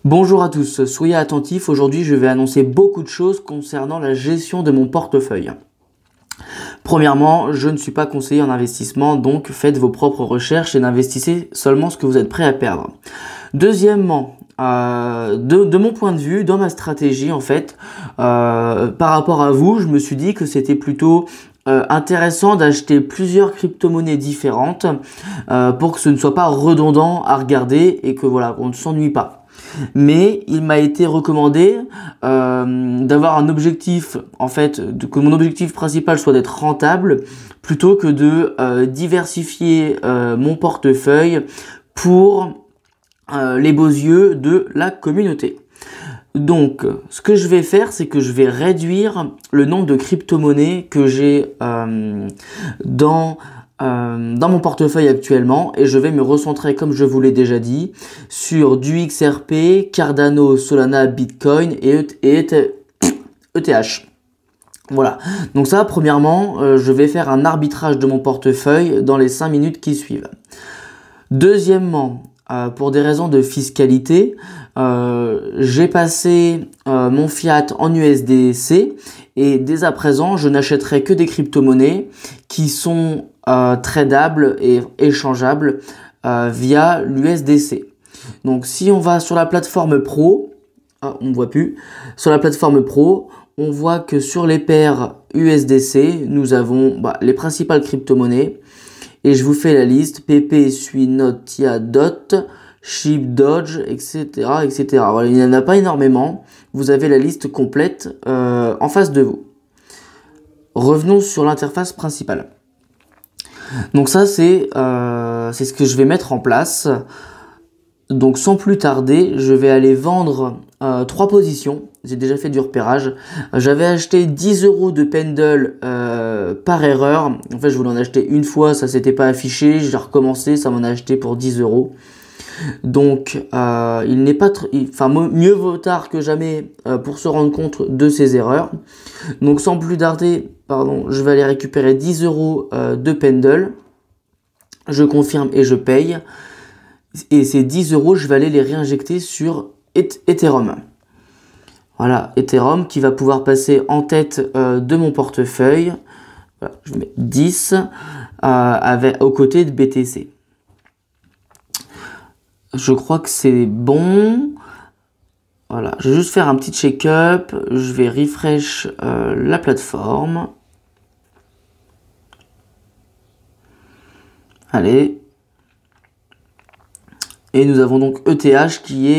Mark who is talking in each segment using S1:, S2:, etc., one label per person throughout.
S1: Bonjour à tous, soyez attentifs, aujourd'hui je vais annoncer beaucoup de choses concernant la gestion de mon portefeuille. Premièrement, je ne suis pas conseiller en investissement, donc faites vos propres recherches et n'investissez seulement ce que vous êtes prêt à perdre. Deuxièmement, de mon point de vue, dans ma stratégie en fait, par rapport à vous, je me suis dit que c'était plutôt intéressant d'acheter plusieurs crypto-monnaies différentes pour que ce ne soit pas redondant à regarder et que voilà, on ne s'ennuie pas. Mais il m'a été recommandé d'avoir un objectif, en fait, que mon objectif principal soit d'être rentable plutôt que de diversifier mon portefeuille pour les beaux yeux de la communauté. Donc, ce que je vais faire, c'est que je vais réduire le nombre de crypto-monnaies que j'ai dans mon portefeuille actuellement et je vais me recentrer, comme je vous l'ai déjà dit, sur du XRP, Cardano, Solana, Bitcoin et ETH. Voilà, donc ça, premièrement, je vais faire un arbitrage de mon portefeuille dans les 5 minutes qui suivent. Deuxièmement, pour des raisons de fiscalité, j'ai passé mon fiat en USDC et dès à présent, je n'achèterai que des crypto-monnaies qui sont tradables et échangeables via l'USDC. Donc si on va sur la plateforme Pro, on ne voit plus, sur la plateforme Pro, on voit que sur les paires USDC, nous avons les principales crypto-monnaies. Et je vous fais la liste, PP, Sui, Note, Tia, Dot, Shib, Dodge, etc. etc. Voilà, il n'y en a pas énormément. Vous avez la liste complète en face de vous. Revenons sur l'interface principale. Donc ça, c'est ce que je vais mettre en place. Donc sans plus tarder, je vais aller vendre 3 positions. J'ai déjà fait du repérage. J'avais acheté 10 € de pendle par erreur. En fait, je voulais en acheter une fois, ça s'était pas affiché. J'ai recommencé, ça m'en a acheté pour 10 €. Donc, il n'est pas, mieux vaut tard que jamais pour se rendre compte de ces erreurs. Donc, sans plus tarder, je vais aller récupérer 10 € de pendle. Je confirme et je paye. Et ces 10 €, je vais aller les réinjecter sur Ethereum. Voilà, Ethereum qui va pouvoir passer en tête de mon portefeuille. Voilà, je vais mettre 10 aux côtés de BTC. Je crois que c'est bon. Voilà, je vais juste faire un petit check-up. Je vais refresh la plateforme. Allez. Et nous avons donc ETH qui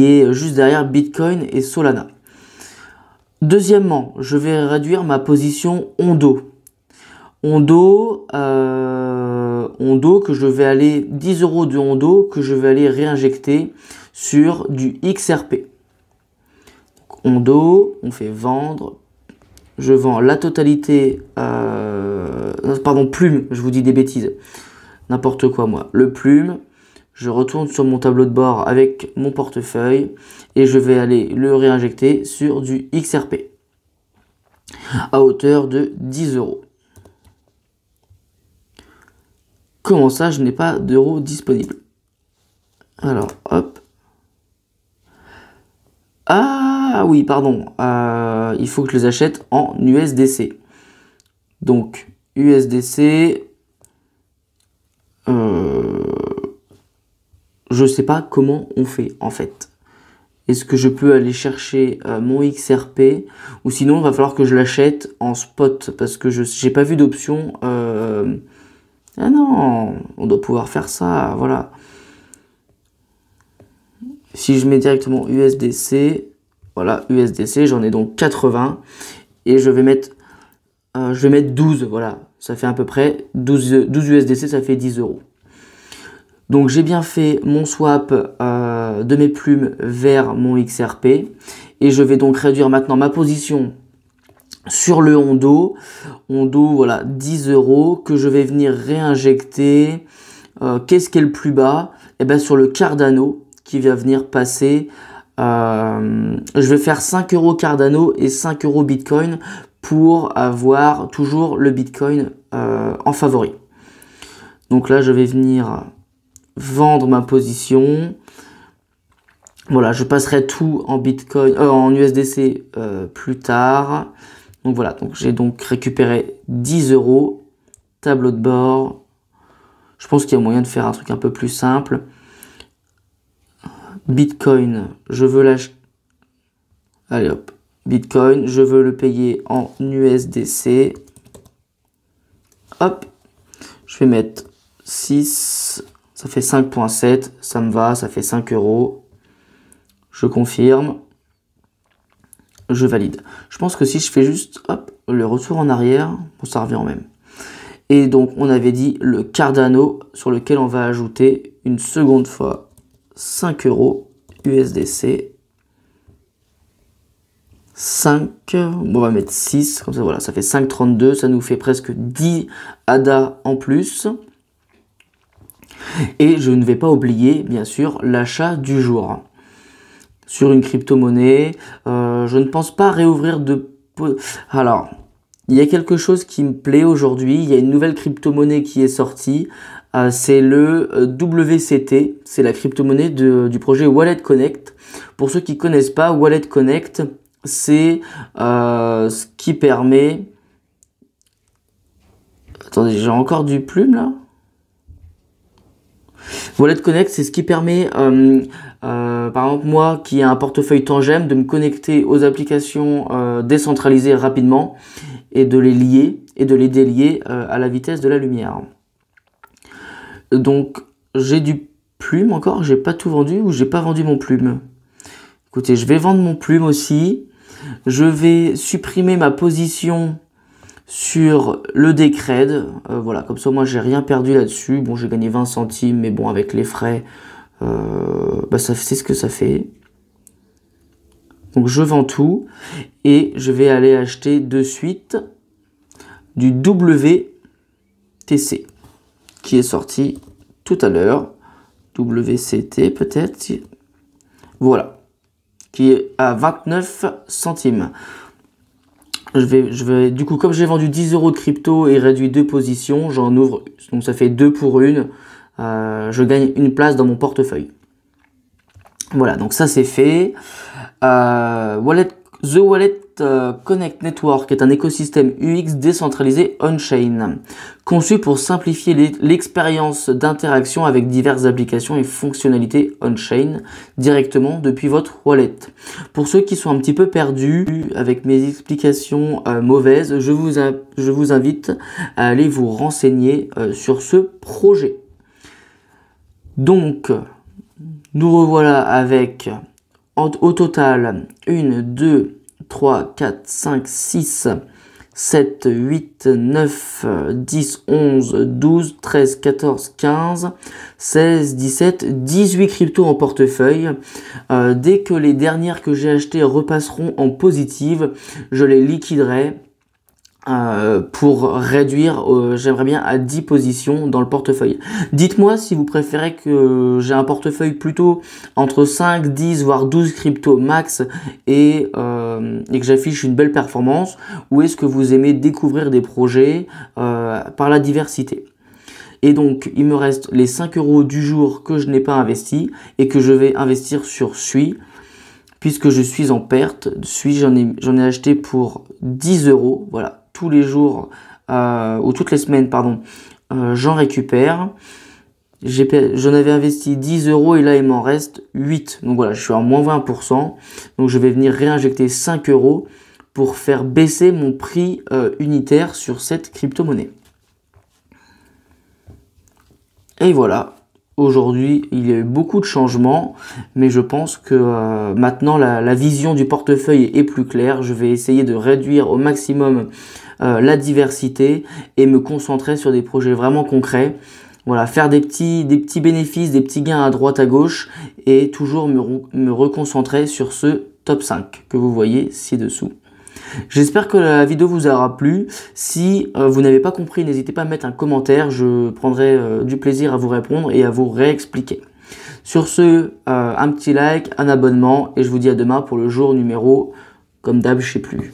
S1: est juste derrière Bitcoin et Solana. Deuxièmement, je vais réduire ma position Ondo. Ondo que je vais aller 10 € de Ondo que je vais aller réinjecter sur du XRP. Donc, Ondo, on fait vendre. Je vends la totalité. Plume, je vous dis des bêtises. N'importe quoi moi. Le plume. Je retourne sur mon tableau de bord avec mon portefeuille et je vais aller le réinjecter sur du XRP à hauteur de 10 €. Comment ça, je n'ai pas d'euros disponibles? Alors, hop. Ah oui, pardon. Il faut que je les achète en USDC. Donc, USDC... je sais pas comment on fait en fait. Est-ce que je peux aller chercher mon XRP ou sinon il va falloir que je l'achète en spot parce que je n'ai pas vu d'option. Ah non, on doit pouvoir faire ça, voilà. Si je mets directement USDC, voilà, USDC, j'en ai donc 80 et je vais mettre 12, voilà, ça fait à peu près 12 USDC, ça fait 10 €. Donc j'ai bien fait mon swap de mes plumes vers mon XRP et je vais donc réduire maintenant ma position sur le Ondo. Ondo, voilà, 10 € que je vais venir réinjecter. Qu'est-ce qui est le plus bas? Eh bien sur le Cardano qui va venir passer. Je vais faire 5 € Cardano et 5 € Bitcoin pour avoir toujours le Bitcoin en favori. Donc là je vais venir vendre ma position. Voilà, je passerai tout en Bitcoin, en USDC plus tard. Donc voilà, donc j'ai donc récupéré 10 €. Tableau de bord. Je pense qu'il y a moyen de faire un truc un peu plus simple. Bitcoin, je veux l'acheter. Allez hop, Bitcoin, je veux le payer en USDC. Hop, je vais mettre 6, ça fait 5,7, ça me va, ça fait 5 €. Je confirme. Je valide. Je pense que si je fais juste hop, le retour en arrière, bon, ça revient en même. Et donc, on avait dit le Cardano sur lequel on va ajouter une seconde fois 5 € USDC. 5, bon, on va mettre 6, comme ça, voilà, ça fait 5,32, ça nous fait presque 10 ADA en plus. Et je ne vais pas oublier, bien sûr, l'achat du jour. Sur une crypto-monnaie, je ne pense pas réouvrir de... Alors... Il y a quelque chose qui me plaît aujourd'hui, il y a une nouvelle crypto-monnaie qui est sortie, c'est le WCT, c'est la crypto-monnaie du projet Wallet Connect. Pour ceux qui ne connaissent pas, Wallet Connect, c'est ce qui permet... Attendez, j'ai encore du plume là. Wallet Connect, c'est ce qui permet, par exemple moi qui ai un portefeuille Tangem, de me connecter aux applications décentralisées rapidement et de les lier et de les délier à la vitesse de la lumière. Donc j'ai du plume encore, j'ai pas tout vendu ou j'ai pas vendu mon plume. Écoutez, je vais vendre mon plume aussi. Je vais supprimer ma position sur le Decred, voilà, comme ça moi j'ai rien perdu là-dessus. Bon, j'ai gagné 20 centimes, mais bon, avec les frais, bah, ça c'est ce que ça fait. Donc je vends tout et je vais aller acheter de suite du WTC qui est sorti tout à l'heure. WCT peut-être, voilà, qui est à 29 centimes. Je vais, du coup, comme j'ai vendu 10 € de crypto et réduit 2 positions, j'en ouvre, donc ça fait 2 pour 1. Je gagne une place dans mon portefeuille. Voilà, donc ça c'est fait. The Wallet Connect Network est un écosystème UX décentralisé on-chain, conçu pour simplifier l'expérience d'interaction avec diverses applications et fonctionnalités on-chain directement depuis votre wallet. Pour ceux qui sont un petit peu perdus avec mes explications mauvaises, je vous invite à aller vous renseigner sur ce projet. Donc, nous revoilà avec au total 1, 2, 3, 4, 5, 6, 7, 8, 9, 10, 11, 12, 13, 14, 15, 16, 17, 18 cryptos en portefeuille. Dès que les dernières que j'ai achetées repasseront en positive, je les liquiderai pour réduire, j'aimerais bien à 10 positions dans le portefeuille. Dites-moi si vous préférez que j'ai un portefeuille plutôt entre 5, 10 voire 12 cryptos max et que j'affiche une belle performance, ou est-ce que vous aimez découvrir des projets par la diversité. Et donc il me reste les 5 € du jour que je n'ai pas investi et que je vais investir sur Sui. Puisque je suis en perte, j'en ai acheté pour 10 €, voilà, tous les jours, ou toutes les semaines, pardon, j'en récupère. J'en avais investi 10 € et là il m'en reste 8. Donc voilà, je suis à moins 20%. Donc je vais venir réinjecter 5 € pour faire baisser mon prix unitaire sur cette crypto-monnaie. Et voilà. Aujourd'hui, il y a eu beaucoup de changements, mais je pense que maintenant la vision du portefeuille est plus claire. Je vais essayer de réduire au maximum la diversité et me concentrer sur des projets vraiment concrets. Voilà, faire des petits bénéfices, des petits gains à droite à gauche et toujours me reconcentrer sur ce top 5 que vous voyez ci-dessous. J'espère que la vidéo vous aura plu. Si vous n'avez pas compris, n'hésitez pas à mettre un commentaire. Je prendrai du plaisir à vous répondre et à vous réexpliquer. Sur ce, un petit like, un abonnement et je vous dis à demain pour le jour numéro, comme d'hab, je sais plus.